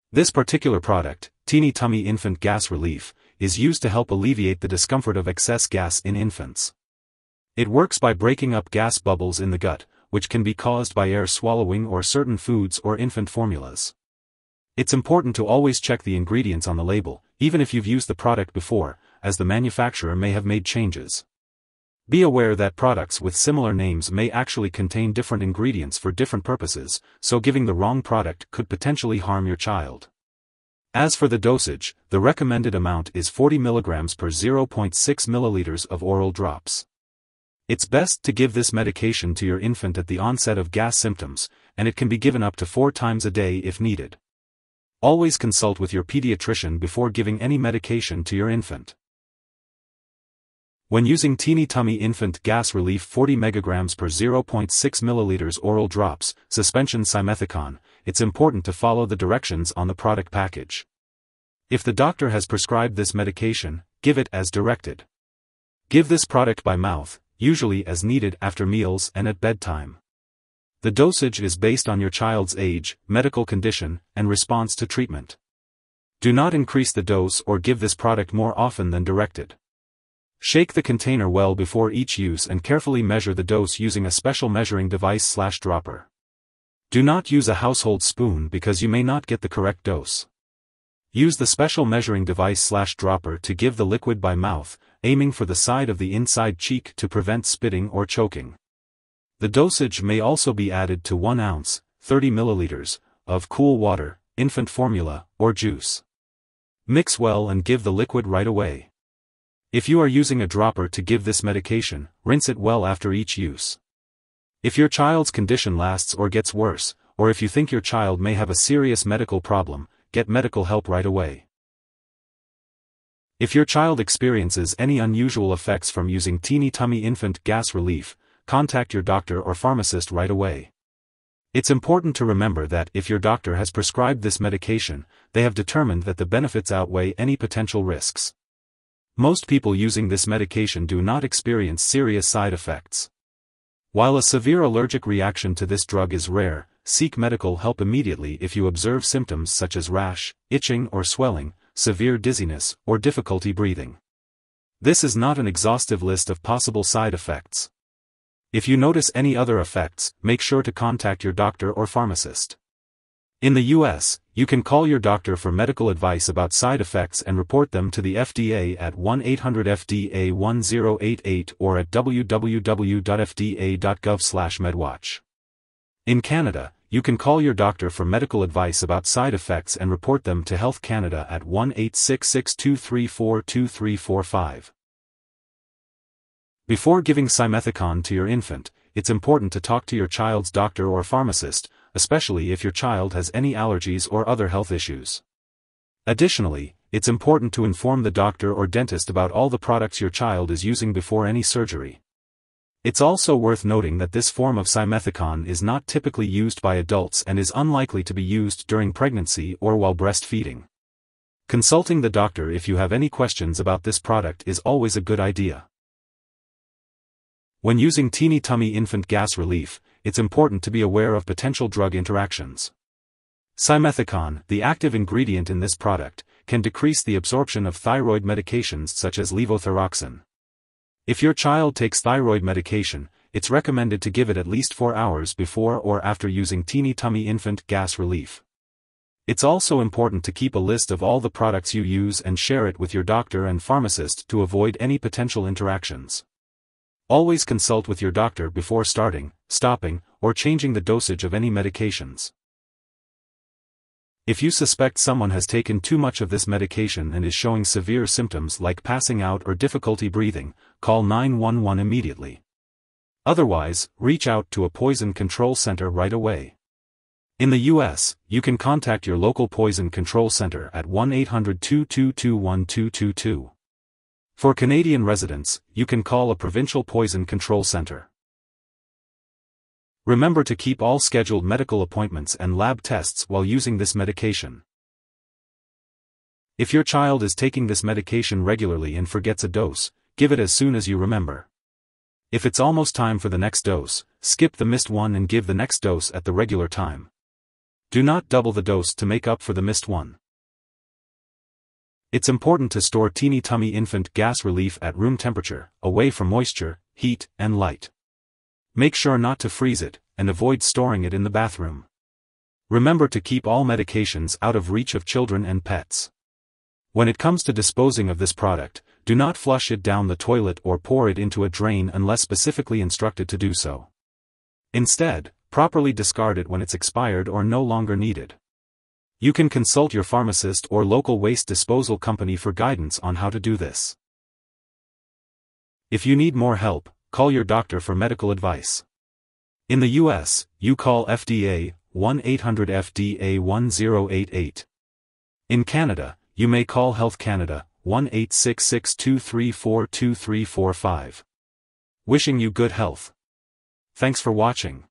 This particular product, Teeny Tummy Infant Gas Relief, is used to help alleviate the discomfort of excess gas in infants. It works by breaking up gas bubbles in the gut, which can be caused by air swallowing or certain foods or infant formulas. It's important to always check the ingredients on the label, even if you've used the product before, as the manufacturer may have made changes. Be aware that products with similar names may actually contain different ingredients for different purposes, so giving the wrong product could potentially harm your child. As for the dosage, the recommended amount is 40 mg per 0.6 ml of oral drops. It's best to give this medication to your infant at the onset of gas symptoms, and it can be given up to 4 times a day if needed. Always consult with your pediatrician before giving any medication to your infant. When using Teeny Tummy Infant Gas Relief 40 mg per 0.6 ml oral drops, suspension Simethicone, it's important to follow the directions on the product package. If the doctor has prescribed this medication, give it as directed. Give this product by mouth, usually as needed after meals and at bedtime. The dosage is based on your child's age, medical condition, and response to treatment. Do not increase the dose or give this product more often than directed. Shake the container well before each use and carefully measure the dose using a special measuring device/dropper. Do not use a household spoon because you may not get the correct dose. Use the special measuring device/dropper to give the liquid by mouth, aiming for the side of the inside cheek to prevent spitting or choking. The dosage may also be added to 1 ounce, 30 ml, of cool water, infant formula, or juice. Mix well and give the liquid right away. If you are using a dropper to give this medication, rinse it well after each use. If your child's condition lasts or gets worse, or if you think your child may have a serious medical problem, get medical help right away. If your child experiences any unusual effects from using Teeny Tummy Infant Gas Relief, contact your doctor or pharmacist right away. It's important to remember that if your doctor has prescribed this medication, they have determined that the benefits outweigh any potential risks. Most people using this medication do not experience serious side effects. While a severe allergic reaction to this drug is rare, seek medical help immediately if you observe symptoms such as rash, itching or swelling, severe dizziness, or difficulty breathing. This is not an exhaustive list of possible side effects. If you notice any other effects, make sure to contact your doctor or pharmacist. In the US, you can call your doctor for medical advice about side effects and report them to the FDA at 1-800-FDA-1088 or at www.fda.gov/medwatch. In Canada, you can call your doctor for medical advice about side effects and report them to Health Canada at 1-866-234-2345. Before giving Simethicone to your infant, it's important to talk to your child's doctor or pharmacist, especially if your child has any allergies or other health issues. Additionally, it's important to inform the doctor or dentist about all the products your child is using before any surgery. It's also worth noting that this form of Simethicone is not typically used by adults and is unlikely to be used during pregnancy or while breastfeeding. Consulting the doctor if you have any questions about this product is always a good idea. When using Teeny Tummy Infant Gas Relief, it's important to be aware of potential drug interactions. Simethicone, the active ingredient in this product, can decrease the absorption of thyroid medications such as levothyroxine. If your child takes thyroid medication, it's recommended to give it at least 4 hours before or after using Teeny Tummy Infant Gas Relief. It's also important to keep a list of all the products you use and share it with your doctor and pharmacist to avoid any potential interactions. Always consult with your doctor before starting, stopping, or changing the dosage of any medications. If you suspect someone has taken too much of this medication and is showing severe symptoms like passing out or difficulty breathing, call 911 immediately. Otherwise, reach out to a poison control center right away. In the US, you can contact your local poison control center at 1-800-222-1222. For Canadian residents, you can call a provincial poison control center. Remember to keep all scheduled medical appointments and lab tests while using this medication. If your child is taking this medication regularly and forgets a dose, give it as soon as you remember. If it's almost time for the next dose, skip the missed one and give the next dose at the regular time. Do not double the dose to make up for the missed one. It's important to store teeny tummy infant gas relief at room temperature, away from moisture, heat, and light. Make sure not to freeze it, and avoid storing it in the bathroom. Remember to keep all medications out of reach of children and pets. When it comes to disposing of this product, do not flush it down the toilet or pour it into a drain unless specifically instructed to do so. Instead, properly discard it when it's expired or no longer needed. You can consult your pharmacist or local waste disposal company for guidance on how to do this. If you need more help, call your doctor for medical advice. In the US, you call FDA 1-800-FDA-1088. In Canada, you may call Health Canada 1-866-234-2345. Wishing you good health. Thanks for watching.